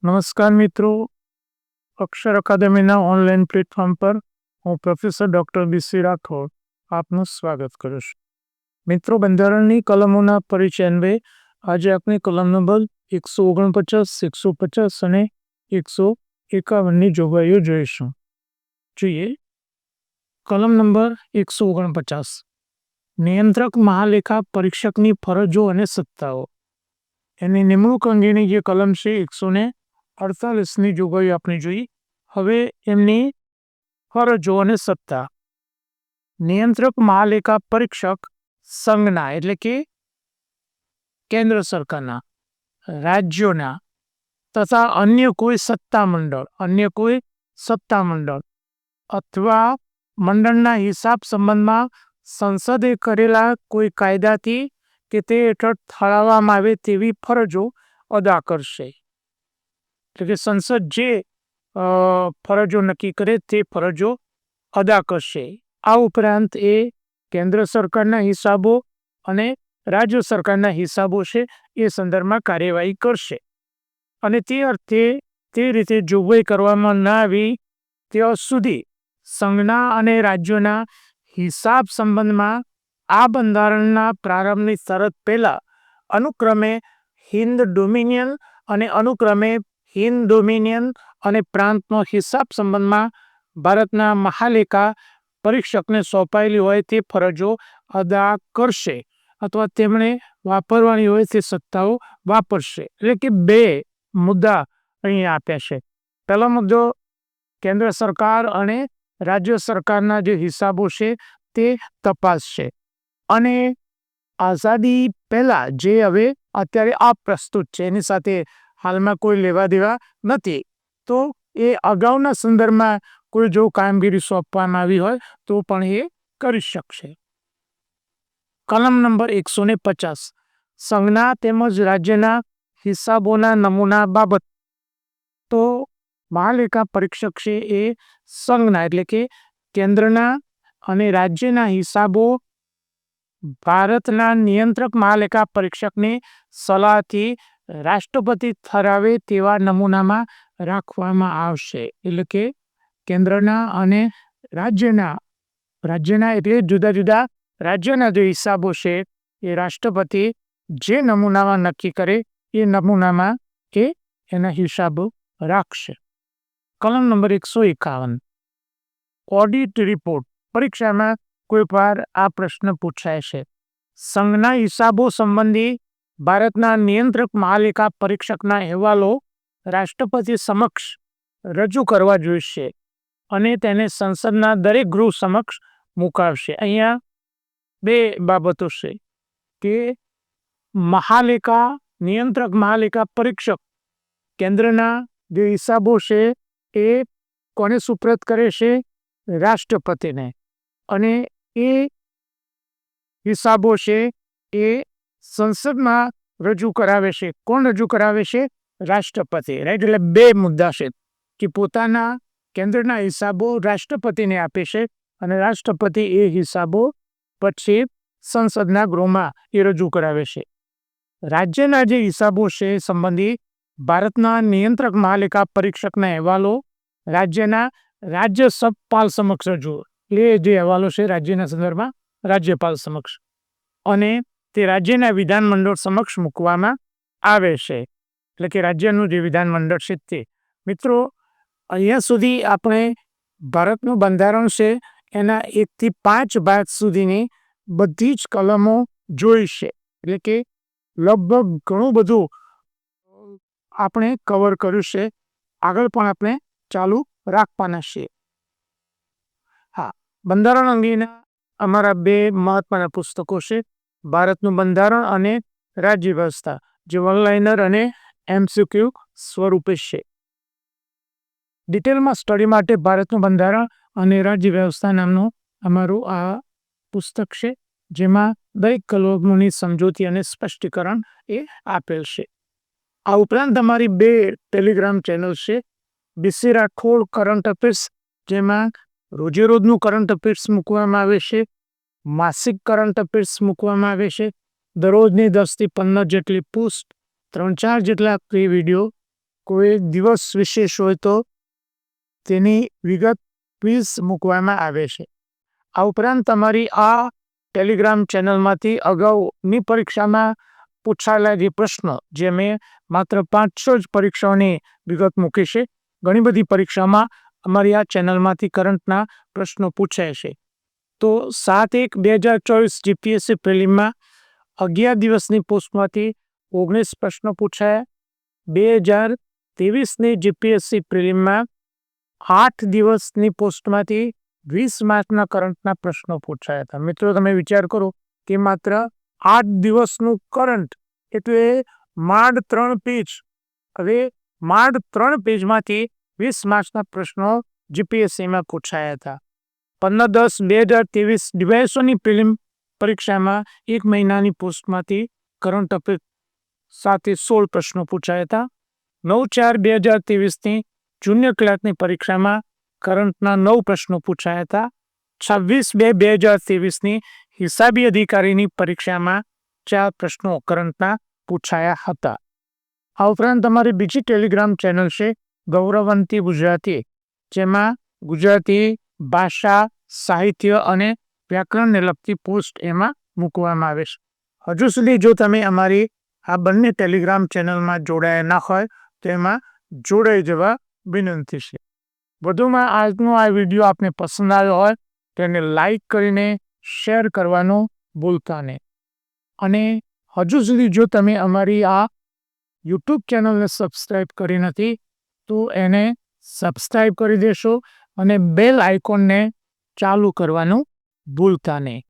નમસ્કાર મિત્રો, અક્ષર અકાદમીના online platform પર હું પ્રોફેસર ડૉક્ટર બી.સી. રાઠોડ આપનું સ્વાગત કરું છું. મિત્રો, બંધારણની કલમોના પરિચય અન્વયે આજે આપણે કલમ નંબર 149, 150 અને 151ની જોગવાઈઓ જોઈશું. જોઈએ કલમ નંબર 149, નિયંત્રક મહાલેખા પરીક્ષકની ફરજો અને સત્તાઓ. એની નિમણૂક અંગેની જે કલમ છે 148ની જોગવાઈઓ આપણે જોઈ. હવે એમની ફરજો અને સત્તા. નિયંત્રક મહાલેખા પરીક્ષક સંઘના એટલે કે કેન્દ્ર સરકારના, રાજ્યોના તથા અન્ય કોઈ સત્તામંડળ અથવા મંડળના હિસાબ સંબંધમાં સંસદે કરેલા કોઈ કાયદાથી કે તે હેઠળ ઠરાવવામાં આવે તેવી ફરજો અદા કરશે. એટલે કે સંસદ જે ફરજો નક્કી કરે તે ફરજો અદા કરશે. આ ઉપરાંત એ કેન્દ્ર સરકારના હિસાબો અને રાજ્ય સરકારના હિસાબો છે એ સંદર્ભમાં કાર્યવાહી કરશે. અને તે અર્થે તે રીતે જોગવાઈ કરવામાં ન આવી ત્યાં સુધી સંઘના અને રાજ્યોના હિસાબ સંબંધમાં આ બંધારણના પ્રારંભની શરત પહેલા અનુક્રમે હિન્દ ડોમિનિયન અને પ્રાંતનો હિસાબ સંબંધમાં ભારતના મહાલેખા પરીક્ષકને સોંપાયેલી હોય તે ફરજો અદા કરશે અથવા તેમણે વાપરવાની હોય તે સત્તાઓ વાપરશે. એટલે કે બે મુદ્દા અહીં આપ્યા છે. પહેલો મુદ્દો કેન્દ્ર સરકાર અને રાજ્ય સરકારના જે હિસાબો છે તે તપાસશે. અને આઝાદી પહેલા જે હવે અત્યારે અપ્રસ્તુત છે એની સાથે હાલમાં કોઈ લેવા દેવા નથી, તો એ અગાઉના સંદર્ભમાં કોઈ જો કામગીરી સોંપવામાં આવી હોય તો પણ એ કરી શકશે. કલમ નંબર 150, સંઘના તેમજ રાજ્યના હિસાબોના નમૂના બાબત. તો મહાલેખા પરીક્ષક છે એ સંઘના એટલે કે કેન્દ્રના અને રાજ્યના હિસાબો ભારતના નિયંત્રક મહાલેખા પરીક્ષકની સલાહથી રાષ્ટ્રપતિ ઠરાવે તેવા નમૂનામાં રાખવામાં આવશે. એટલે કે કેન્દ્રના અને રાજ્યના એટલે જુદા જુદા રાજ્યના જે હિસાબો છે એ રાષ્ટ્રપતિ જે નમૂનામાં નક્કી કરે એ નમૂનામાં એના હિસાબો રાખશે. કલમ નંબર 151, ઓડિટ રિપોર્ટ. પરીક્ષામાં કોઈ વાર આ પ્રશ્ન પૂછાય છે. સંઘના હિસાબો સંબંધી ભારતના નિયંત્રક મહાલેખા પરીક્ષકના અહેવાલો રાષ્ટ્રપતિ સમક્ષ રજૂ કરવા જોઈશે અને તેને સંસદના દરેક ગૃહ સમક્ષ મુકાવશે. અહીંયા બે બાબતો છે કે નિયંત્રક મહાલેખા પરીક્ષક કેન્દ્રના જે હિસાબો છે એ કોને સુપ્રત કરે છે? રાષ્ટ્રપતિને. અને એ હિસાબો છે એ સંસદમાં રજૂ કરાવે છે. કોણ રજૂ કરાવે છે? રાષ્ટ્રપતિ. રાઈટ. એટલે બે મુદ્દા છે કે પોતાના કેન્દ્રના હિસાબો રાષ્ટ્રપતિને આપે છે અને રાષ્ટ્રપતિ એ હિસાબો પછી સંસદના ગૃહમાં એ રજૂ કરાવે છે. રાજ્યના જે હિસાબો છે સંબંધી ભારતના નિયંત્રક મહાલેખા પરીક્ષકના અહેવાલો રાજ્ય સબપાલ સમક્ષ રજૂ. એ જે અહેવાલો છે રાજ્યના સંદર્ભમાં રાજ્યપાલ સમક્ષ અને તે રાજ્યના વિધાનમંડળ સમક્ષ મૂકવામાં આવે છે. એટલે કે રાજ્યનું જે વિધાનમંડળ છે તે. મિત્રો, અહીંયા સુધી આપણે ભારતનું બંધારણ છે એના 1 થી 5 ભાગ સુધીની બધી જ કલમો જોઈ છે. એટલે કે લગભગ ઘણું બધું આપણે કવર કર્યું છે. આગળ પણ આપણે ચાલુ રાખવાના છીએ. હા, બંધારણ અંગેના અમારા 2 મહત્વના પુસ્તકો છે, ભારતનું બંધારણ અને રાજ્ય વ્યવસ્થા, જે ઓનલાઈનર અને MCQ સ્વરૂપે છે. ડિટેલમાં સ્ટડી માટે ભારતનું બંધારણ અને રાજ્ય વ્યવસ્થા નામનું અમારું આ પુસ્તક છે, જેમાં દરેક કલમોની સમજૂતી અને સ્પષ્ટીકરણ એ આપેલ છે. આ ઉપરાંત અમારી 2 ટેલિગ્રામ ચેનલ છે, બી.સી. રાઠોડ કરંટ અફેર્સ, જેમાં રોજે રોજનું કરંટ અફેર્સ મૂકવામાં આવે છે, માસિક કરંટ અફેર્સ મૂકવામાં આવે છે, દરરોજની 10 થી 15 જેટલી પોસ્ટ, 3-4 જેટલા ફ્રી વિડીયો કોઈ દિવસ વિશેષ હોય તો તેની વિગત ક્વિઝ મૂકવામાં આવે છે. આ ઉપરાંત તમારી આ ટેલિગ્રામ ચેનલમાંથી અગાઉની પરીક્ષામાં પૂછાયેલા જે પ્રશ્નો, જે મેં માત્ર 500 જ પરીક્ષાઓની વિગત મૂકી છે, ઘણી બધી પરીક્ષામાં અમારી આ ચેનલમાંથી કરંટના પ્રશ્નો પૂછાય છે. તો 7/1/2024 જીપીએસસી પ્રિલિમમાં 11 દિવસની પોસ્ટમાંથી 19 પ્રશ્નો પૂછાયા. 2023ની જીપીએસસી પ્રિલિમમાં 8 દિવસની પોસ્ટમાંથી 20 માર્કના કરંટના પ્રશ્નો પૂછાયા હતા. મિત્રો, તમે વિચાર કરો કે માત્ર 8 દિવસનું કરંટ એટલે માંડ 3 પેજ. હવે માંડ 3 પેજમાંથી 20 માર્ક્સના પ્રશ્નો જીપીએસસીમાં પૂછાયા હતા. 15/10/2023 ડિવાઇસોની પ્રિલિમ પરીક્ષામાં 1 મહિનાની પોસ્ટમાંથી કરંટ અફેર સાથે 16 પ્રશ્નો પૂછાયા હતા. 9/4/2023ની જુનિયર ક્લાર્કની પરીક્ષામાં કરંટના 9 પ્રશ્નો પૂછાયા હતા. 26/2/2023ની હિસાબી અધિકારીની પરીક્ષામાં 4 પ્રશ્નો કરંટના પૂછાયા હતા. આ ઉપરાંત તમારી બીજી ટેલિગ્રામ ચેનલ છે ગૌરવંતી ગુજરાતી, જેમાં ગુજરાતી ભાષા, સાહિત્ય અને વ્યાકરણને લગતી પોસ્ટ એમાં મૂકવામાં આવે છે. હજુ સુધી જો તમે અમારી આ બંને ટેલિગ્રામ ચેનલમાં જોડાયા ના હોય તો એમાં જોડાઈ જવા વિનંતી છે. વધુમાં આજનો આ વિડીયો આપને પસંદ આવ્યો હોય તો એને લાઈક કરીને શેર કરવાનું ભૂલતા નહીં. અને હજુ સુધી જો તમે અમારી આ યુટ્યુબ ચેનલને સબસ્ક્રાઈબ કરી નથી તો એને સબસ્ક્રાઈબ કરી દેશો અને બેલ આઇકોનને ચાલુ કરવાનું ભૂલતા નહીં.